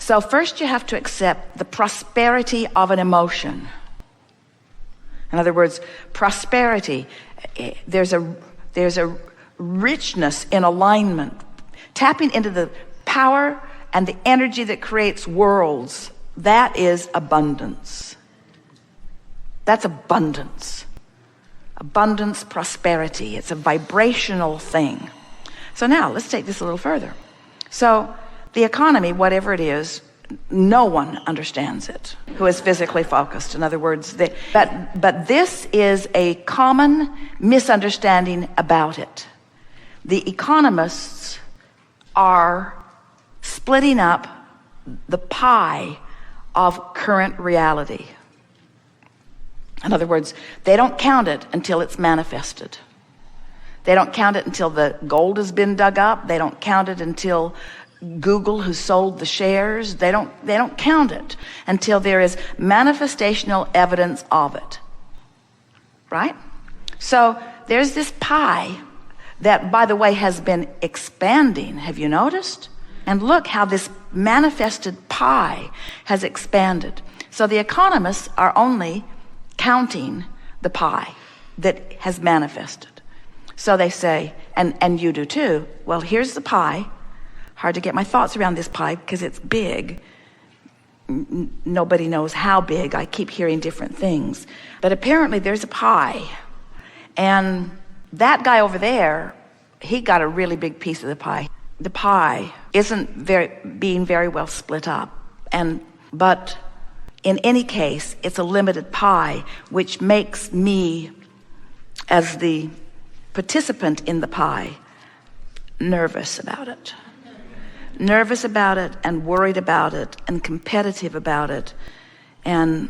So first you have to accept the prosperity of an emotion. In other words, prosperity, there's a richness in alignment, tapping into the power and the energy that creates worlds. That is abundance. That's abundance. Abundance, prosperity. It's a vibrational thing. So now let's take this a little further. So the economy, whatever it is, no one understands it who is physically focused. In other words, but this is a common misunderstanding about it. The economists are splitting up the pie of current reality. In other words, they don't count it until it's manifested. They don't count it until the gold has been dug up. They don't count it until Google, who sold the shares, they don't count it until there is manifestational evidence of it. Right? So there's this pie that, by the way, has been expanding. Have you noticed? And look how this manifested pie has expanded. So the economists are only counting the pie that has manifested. So they say, and you do too, well, here's the pie. Hard to get my thoughts around this pie because it's big. Nobody knows how big. I keep hearing different things. But apparently there's a pie. And that guy over there, he got a really big piece of the pie. The pie isn't being very well split up. But in any case, it's a limited pie, which makes me, as the participant in the pie, nervous about it. Nervous about it and worried about it and competitive about it and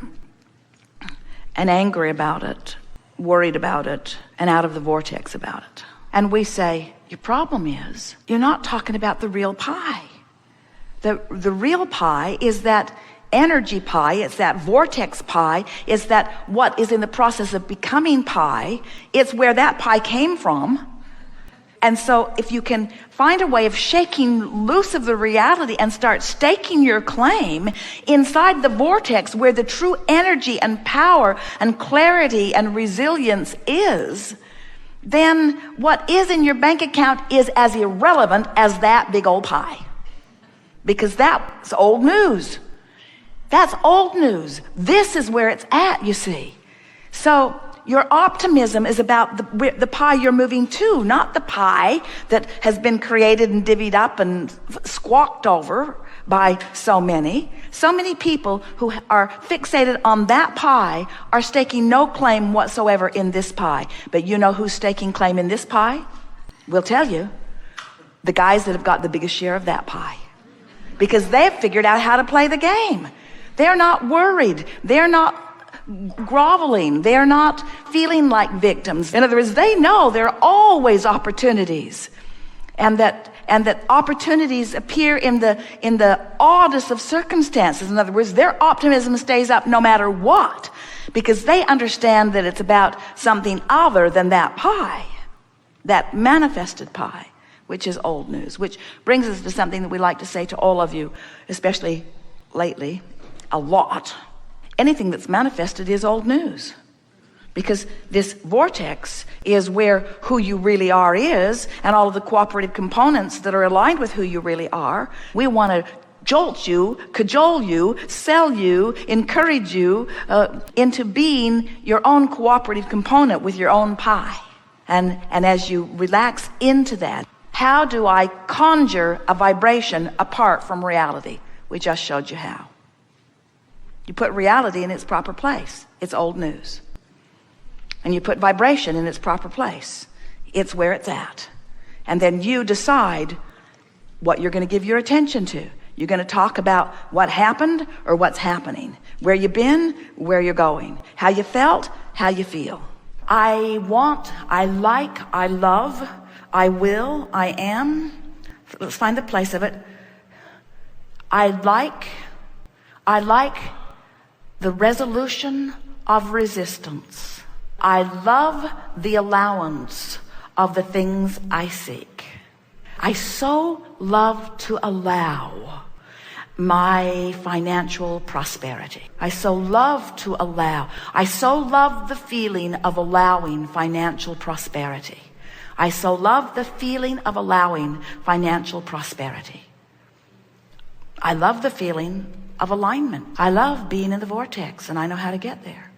angry about it, worried about it, and out of the vortex about it. And we say, your problem is you're not talking about the real pie. The real pie is that energy pie, it's that vortex pie, it's that what is in the process of becoming pie. It's where that pie came from. And so if you can find a way of shaking loose of the reality and start staking your claim inside the vortex where the true energy and power and clarity and resilience is, then what is in your bank account is as irrelevant as that big old pie. Because that's old news. That's old news. This is where it's at, you see. So your optimism is about the pie you're moving to, not the pie that has been created and divvied up and squawked over by so many. So many people who are fixated on that pie are staking no claim whatsoever in this pie. But you know who's staking claim in this pie? We'll tell you. The guys that have got the biggest share of that pie. Because they've figured out how to play the game. They're not worried. They're not groveling. They're not feeling like victims. In other words, they know there are always opportunities, and that opportunities appear in the oddest of circumstances. In other words, their optimism stays up no matter what, because they understand that it's about something other than that pie, that manifested pie, which is old news. Which brings us to something that we like to say to all of you, especially lately, a lot. Anything that's manifested is old news, because this vortex is where who you really are is, and all of the cooperative components that are aligned with who you really are. We want to jolt you, cajole you, sell you, encourage you into being your own cooperative component with your own pie. And as you relax into that, how do I conjure a vibration apart from reality? We just showed you how. You put reality in its proper place. It's old news. And you put vibration in its proper place. It's where it's at. And then you decide what you're going to give your attention to. You're going to talk about what happened or what's happening. Where you've been, where you're going. How you felt, how you feel. I want, I like, I love, I will, I am. Let's find the place of it. I like the resolution of resistance. I love the allowance of the things I seek. I so love to allow my financial prosperity. I so love to allow. I so love the feeling of allowing financial prosperity. I so love the feeling of allowing financial prosperity. I love the feeling of alignment. I love being in the vortex, and I know how to get there.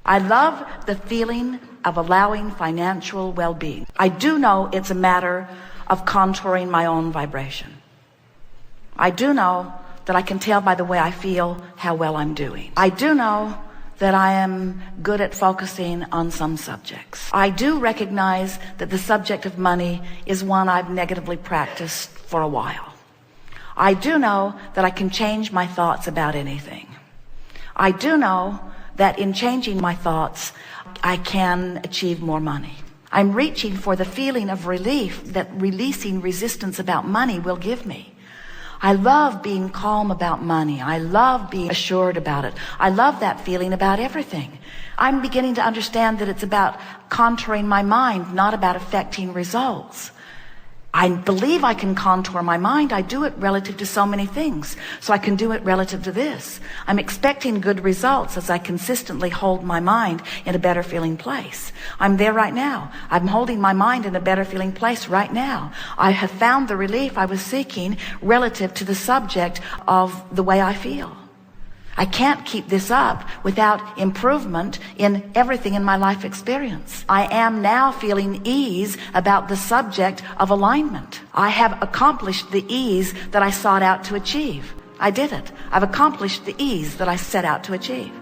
I love the feeling of allowing financial well-being. I do know it's a matter of contouring my own vibration. I do know that I can tell by the way I feel how well I'm doing. I do know that I am good at focusing on some subjects. I do recognize that the subject of money is one I've negatively practiced for a while. I do know that I can change my thoughts about anything. I do know that in changing my thoughts, I can achieve more money. I'm reaching for the feeling of relief that releasing resistance about money will give me. I love being calm about money. I love being assured about it. I love that feeling about everything. I'm beginning to understand that it's about contouring my mind, not about affecting results. I believe I can contour my mind. I do it relative to so many things. So I can do it relative to this. I'm expecting good results as I consistently hold my mind in a better feeling place. I'm there right now. I'm holding my mind in a better feeling place right now. I have found the relief I was seeking relative to the subject of the way I feel. I can't keep this up without improvement in everything in my life experience. I am now feeling ease about the subject of alignment. I have accomplished the ease that I sought out to achieve. I did it. I've accomplished the ease that I set out to achieve.